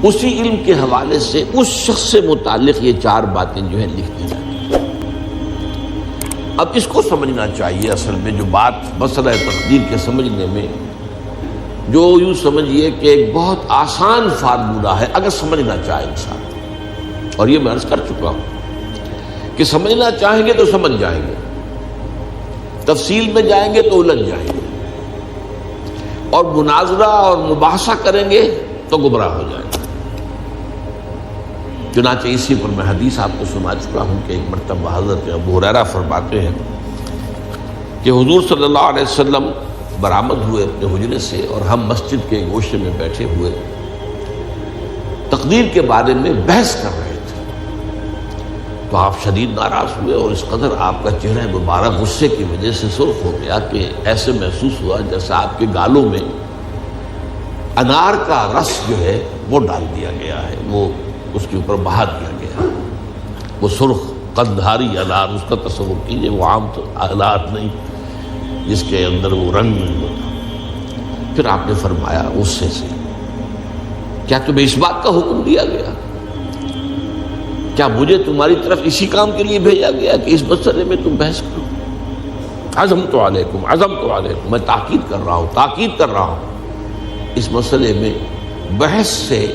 اسی علم کے حوالے سے اس شخص سے متعلق یہ 4 باتیں جو ہیں لکھ دی جاتی ہیں۔ اب اس کو سمجھنا چاہیے، اصل میں جو بات مسئلہ تقدیر کے سمجھنے میں، جو یوں سمجھیے کہ ایک بہت آسان فارمولہ ہے اگر سمجھنا چاہے انسان، اور یہ میں عرض کر چکا ہوں کہ سمجھنا چاہیں گے تو سمجھ جائیں گے، تفصیل میں جائیں گے تو الجھ جائیں گے، اور مناظرہ اور مباحثہ کریں گے تو گمراہ ہو جائیں گے۔ چنانچہ اسی پر میں حدیث آپ کو سنا چکا ہوں کہ ایک مرتبہ حضرت ابو ہریرہ فرماتے ہیں کہ حضور صلی اللہ علیہ وسلم برآمد ہوئے اپنے حجرے سے، اور ہم مسجد کے گوشے میں بیٹھے ہوئے تقدیر کے بارے میں بحث کر رہے تھے، تو آپ شدید ناراض ہوئے، اور اس قدر آپ کا چہرہ مبارک غصے کی وجہ سے سرخ ہو گیا کہ ایسے محسوس ہوا جیسا آپ کے گالوں میں انار کا رس جو ہے وہ ڈال دیا گیا ہے، وہ اس کے اوپر بہا دیا گیا، وہ سرخ قندھاری انار، اس کا تصور کیجیے، وہ عام انار نہیں جس کے اندر وہ رنگ نہیں ہوتا۔ پھر آپ نے فرمایا غصے سے، کیا تمہیں اس بات کا حکم دیا گیا؟ کیا مجھے تمہاری طرف اسی کام کے لیے بھیجا گیا کہ اس مسئلے میں تم بحث کرو؟ عزمت علیکم میں تاکید کر رہا ہوں اس مسئلے میں بحث سے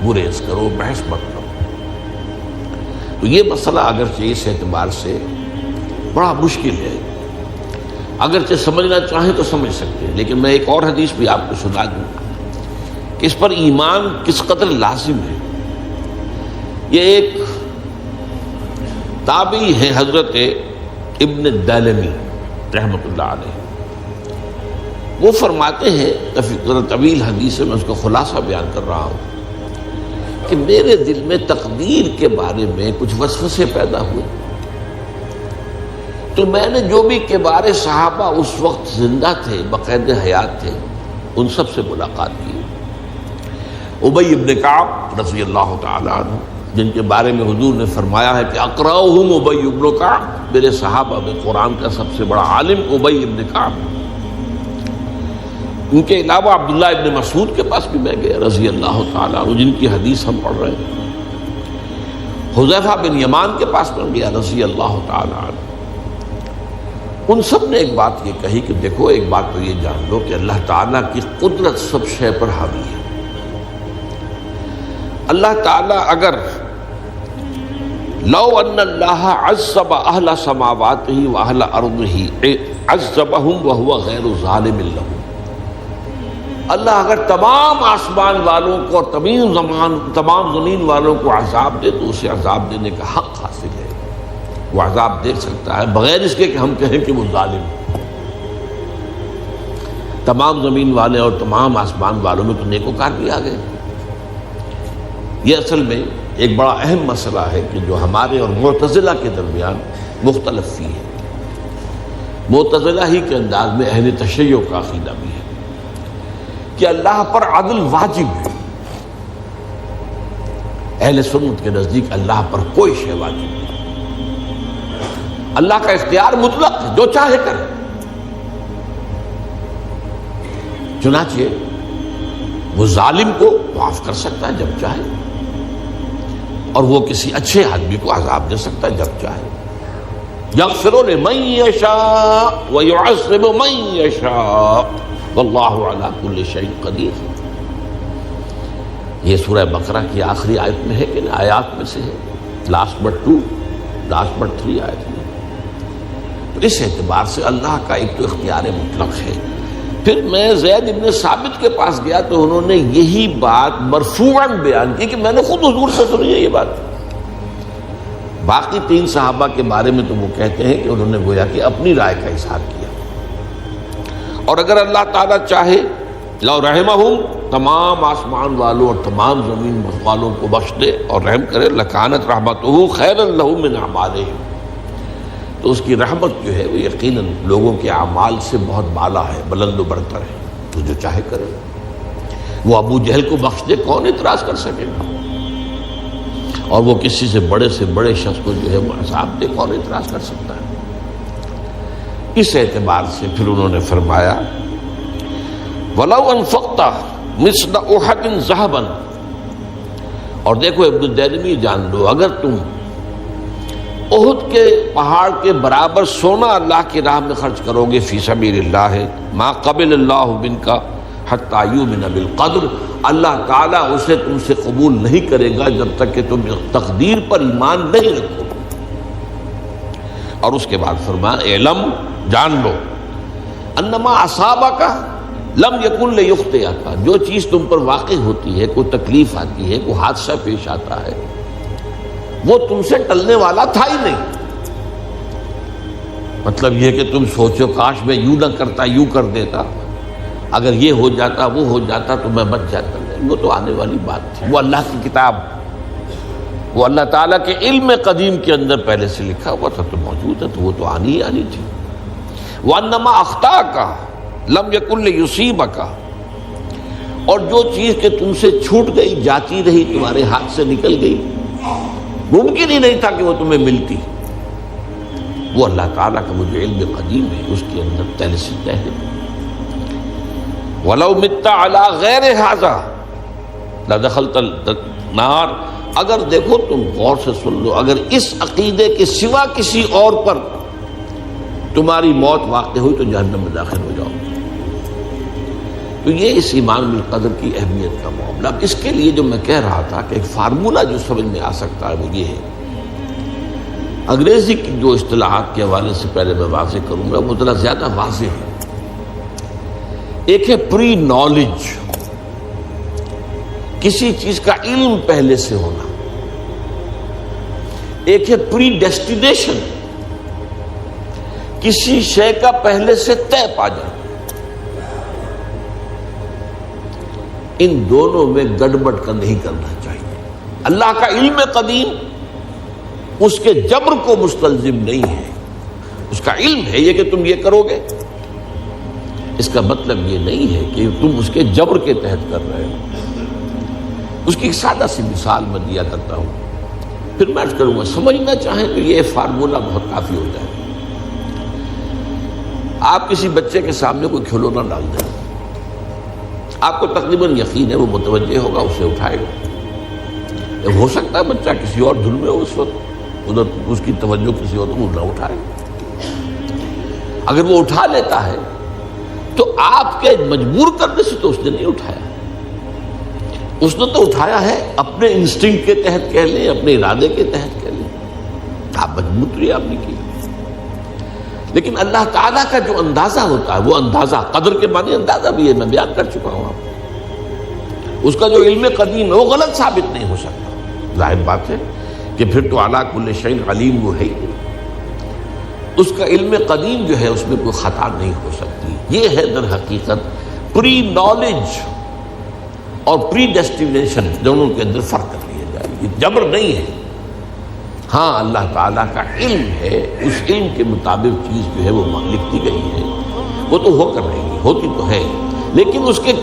گریز کرو، بحث مت کرو۔ تو یہ مسئلہ اگرچہ اس اعتبار سے بڑا مشکل ہے، اگرچہ سمجھنا چاہیں تو سمجھ سکتے ہیں، لیکن میں ایک اور حدیث بھی آپ کو سنا دوں کہ اس پر ایمان کس قدر لازم ہے۔ یہ ایک تابعی ہے حضرت ابن دالمی رحمۃ اللہ علیہ، وہ فرماتے ہیں، طویل حدیث ہے، میں اس کا خلاصہ بیان کر رہا ہوں، کہ میرے دل میں تقدیر کے بارے میں کچھ وسوسے پیدا ہوئے، تو میں نے جو بھی کبار صحابہ اس وقت زندہ تھے، بقید حیات تھے، ان سب سے ملاقات کی۔ ابی ابن کعب رضی اللہ تعالی عنہ، جن کے بارے میں حضور نے فرمایا ہے کہ اقرأہم ابی ابن کعب، میرے صحابہ میں قرآن کا سب سے بڑا عالم ابی ابن کعب۔ ان کے علاوہ عبداللہ ابن مسعود کے پاس بھی میں گیا رضی اللہ تعالیٰ عنہ، جن کی حدیث ہم پڑھ رہے ہیں۔ حذیفہ بن یمان کے پاس میں گیا رضی اللہ تعالیٰ عنہ۔ ان سب نے ایک بات یہ کہی کہ دیکھو، ایک بات تو یہ جان لو کہ اللہ تعالیٰ کی قدرت سب شے پر حاوی ہے۔ اللہ تعالیٰ اگر لو ان اللہ عذب اہل سماواتہ واہل ارضہ عذبہم وہو غیر ظالم لہم، اللہ اگر تمام آسمان والوں کو اور تمام زمین والوں کو عذاب دے تو اسے عذاب دینے کا حق حاصل ہے، وہ عذاب دے سکتا ہے بغیر اس کے کہ ہم کہیں کہ وہ ظالم ہے۔ تمام زمین والے اور تمام آسمان والوں میں تو نیکوکار بھی آ گئے۔ یہ اصل میں ایک بڑا اہم مسئلہ ہے کہ جو ہمارے اور معتزلہ کے درمیان مختلف فی ہے۔ معتزلہ ہی کے انداز میں اہل تشیع کا عقیدہ بھی ہے کہ اللہ پر عدل واجب ہے، اہل سنت کے نزدیک اللہ پر کوئی شے واجب نہیں، اللہ کا اختیار مطلق ہے، جو چاہے کرے۔ چنانچہ وہ ظالم کو معاف کر سکتا ہے جب چاہے، اور وہ کسی اچھے آدمی کو عذاب دے سکتا ہے جب چاہے۔ یغفر لمن یشاء ویعذب من یشاء واللہ علی کل شیء قدیر۔ یہ سورہ بقرہ کی آخری آیت میں ہے کہ آیات میں سے ہے، لاسٹ بٹ 3 آیت میں۔ تو اس اعتبار سے اللہ کا ایک تو اختیار مطلق ہے۔ پھر میں زید ابن ثابت کے پاس گیا تو انہوں نے یہی بات مرفوعاً بیان کی کہ میں نے خود حضور سے سنی ہے یہ بات۔ باقی 3 صحابہ کے بارے میں تو وہ کہتے ہیں کہ انہوں نے گویا کہ اپنی رائے کا اظہار کیا، اور اگر اللہ تعالیٰ چاہے لو رحمہم، تمام آسمان والوں اور تمام زمین والوں کو بخش دے اور رحم کرے، لکانت رحمتہ خیرا لہم من اعمالہم، تو اس کی رحمت جو ہے وہ یقیناً لوگوں کے اعمال سے بہت بالا ہے، بلند و برتر ہے، تو جو چاہے کرے۔ وہ ابو جہل کو بخش دے، کون اعتراض کر سکے گا؟ اور وہ کسی سے بڑے شخص کو جو ہے وہ عذاب دے، کون اعتراض کر سکتا ہے؟ اس اعتبار سے پھر انہوں نے فرمایا وَلَوْ أَنفَقْتَ مِثْلَ أُحَدٍ ذَهَبًا، اور دیکھو ابن الدیلمی جان لو، اگر تم احد کے پہاڑ کے برابر سونا اللہ کی راہ میں خرچ کرو گے فی سبیل اللہ، ما قبل اللہ منک حتی یؤمن بالقدر، اللہ تعالیٰ اسے تم سے قبول نہیں کرے گا جب تک کہ تم تقدیر پر ایمان نہیں رکھو۔ اور اس کے بعد فرمایا اعلم، جان لو، انما اصابک لم یکن لیخطئک، جو چیز تم پر واقع ہوتی ہے، کوئی تکلیف آتی ہے، کوئی حادثہ پیش آتا ہے، وہ تم سے ٹلنے والا تھا ہی نہیں۔ مطلب یہ کہ تم سوچو کاش میں یوں نہ کرتا، یوں کر دیتا، اگر یہ ہو جاتا، وہ ہو جاتا تو میں بچ جاتا، نہیں، وہ تو آنے والی بات تھی، وہ اللہ کی کتاب، وہ اللہ تعالیٰ کے علم قدیم کے اندر پہلے سے لکھا ہوا تھا، تو موجود ہے، تو وہ تو آنی ہی آنی تھی۔ وَأَنَّمَا أَخْطَأَكَ لَمْ يَكُنْ لِيُصِيبَكَ، اور جو چیز کہ تم سے چھوٹ گئی، جاتی رہی، تمہارے ہاتھ سے نکل گئی، ممکن ہی نہیں تھا کہ وہ تمہیں ملتی، وہ اللہ تعالیٰ کا وہ جو علم قدیم ہے اس کے اندر پہلے سے طے ہے۔ وَلَوْ مِتَّ عَلَىٰ غَيْرِ هَٰذَا لَدَخَلْتَ النَّارَ، اگر دیکھو تم غور سے سن لو، اگر اس عقیدے کے سوا کسی اور پر تمہاری موت واقع ہوئی تو جہنم میں داخل ہو جاؤ۔ تو یہ اس ایمان بالقدر کی اہمیت کا معاملہ۔ اب اس کے لیے جو میں کہہ رہا تھا کہ ایک فارمولہ جو سمجھ میں آ سکتا ہے وہ یہ ہے، انگریزی کی جو اصطلاحات کے حوالے سے پہلے میں واضح کروں گا وہ ذرا زیادہ واضح ہے۔ ایک ہے پری نالج، کسی چیز کا علم پہلے سے ہونا، ایک ہے پری ڈیسٹینیشن، کسی شے کا پہلے سے طے پا جانا۔ ان دونوں میں گڑبڑ کا نہیں کرنا چاہیے۔ اللہ کا علم قدیم اس کے جبر کو مستلزم نہیں ہے، اس کا علم ہے یہ کہ تم یہ کرو گے، اس کا مطلب یہ نہیں ہے کہ تم اس کے جبر کے تحت کر رہے ہو۔ اس کی ایک سادہ سی مثال میں دیا کرتا ہوں، پھر میں عرض کروں گا، سمجھنا چاہیں تو یہ فارمولہ بہت کافی ہوتا ہے۔ آپ کسی بچے کے سامنے کوئی کھلونا ڈال دیں، آپ کو تقریباً یقین ہے وہ متوجہ ہوگا، اسے اٹھائے گا۔ ہو سکتا ہے بچہ کسی اور دھن میں ہو اس وقت، ادھر اس کی توجہ کسی اور کو نہ اٹھائے۔ اگر وہ اٹھا لیتا ہے تو آپ کے مجبور کرنے سے تو اس نے نہیں اٹھایا، اس نے تو اٹھایا ہے اپنے انسٹنکٹ کے تحت کہہ لیں، اپنے ارادے کے تحت کہہ لیں، آپ مجبور تو یہ آپ نے کی۔ لیکن اللہ تعالیٰ کا جو اندازہ ہوتا ہے وہ اندازہ، قدر کے معنی اندازہ بھی ہے، میں بیان کر چکا ہوں آپ کو۔ اس کا جو علم قدیم ہے وہ غلط ثابت نہیں ہو سکتا، ظاہر بات ہے کہ پھر تو اعلیٰ کل شیء علیم وہ ہے ہی، اس کا علم قدیم جو ہے اس میں کوئی خطا نہیں ہو سکتی۔ یہ ہے در حقیقت پری نالج اور پری ڈیسٹینیشن، دونوں کے اندر فرق کر لیا جائے، یہ جبر نہیں ہے۔ ہاں اللہ تعالیٰ کا علم ہے، اس علم کے مطابق چیز جو ہے وہ لکھتی گئی ہے، وہ تو ہو کر رہی ہے، ہوتی تو ہے، لیکن اس کے